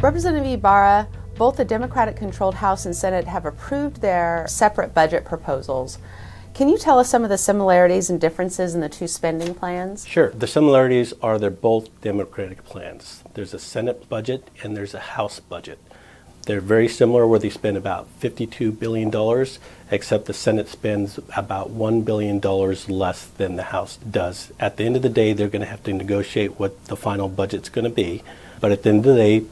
Representative Ybarra, both the Democratic-controlled House and Senate have approved their separate budget proposals. Can you tell us some of the similarities and differences in the two spending plans? Sure. The similarities are they're both Democratic plans. There's a Senate budget and there's a House budget. They're very similar where they spend about $52 billion, except the Senate spends about $1 billion less than the House does. At the end of the day, they're going to have to negotiate what the final budget's going to be. But at the end of the day,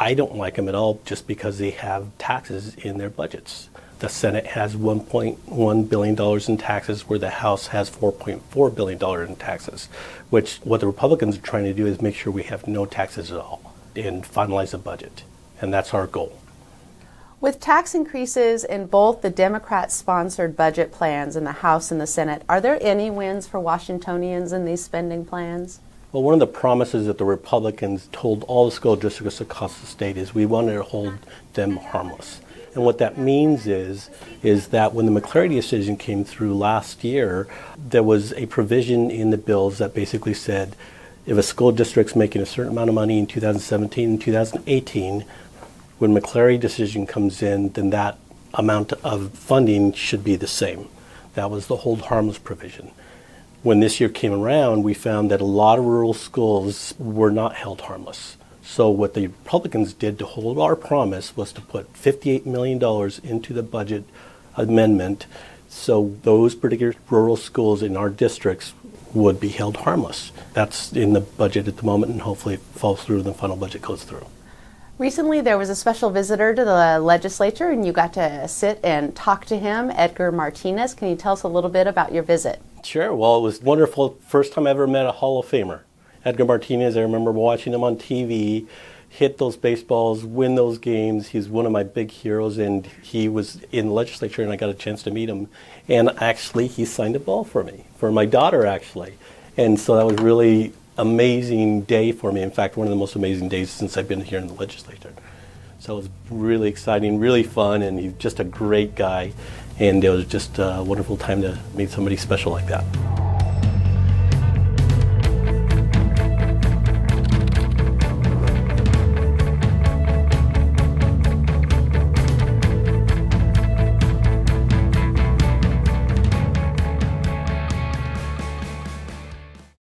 I don't like them at all just because they have taxes in their budgets. The Senate has $1.1 billion in taxes, where the House has $4.4 billion in taxes, which what the Republicans are trying to do is make sure we have no taxes at all and finalize a budget. And that's our goal. With tax increases in both the Democrat-sponsored budget plans in the House and the Senate, are there any wins for Washingtonians in these spending plans? Well, one of the promises that the Republicans told all the school districts across the state is we wanted to hold them harmless. And what that means is that when the McCleary decision came through last year, there was a provision in the bills that basically said if a school district's making a certain amount of money in 2017 and 2018, when McCleary decision comes in, then that amount of funding should be the same. That was the hold harmless provision. When this year came around, we found that a lot of rural schools were not held harmless. So what the Republicans did to hold our promise was to put $58 million into the budget amendment so those particular rural schools in our districts would be held harmless. That's in the budget at the moment, and hopefully it falls through and the final budget goes through. Recently, there was a special visitor to the legislature, and you got to sit and talk to him, Edgar Martinez. Can you tell us a little bit about your visit? Sure. Well, it was wonderful. First time I ever met a Hall of Famer. Edgar Martinez, I remember watching him on TV, hit those baseballs, win those games. He's one of my big heroes, and he was in the legislature, and I got a chance to meet him. And actually, he signed a ball for me, for my daughter, actually. And so that was really amazing day for me. In fact, one of the most amazing days since I've been here in the legislature. So it was really exciting, really fun, and he's just a great guy. And it was just a wonderful time to meet somebody special like that.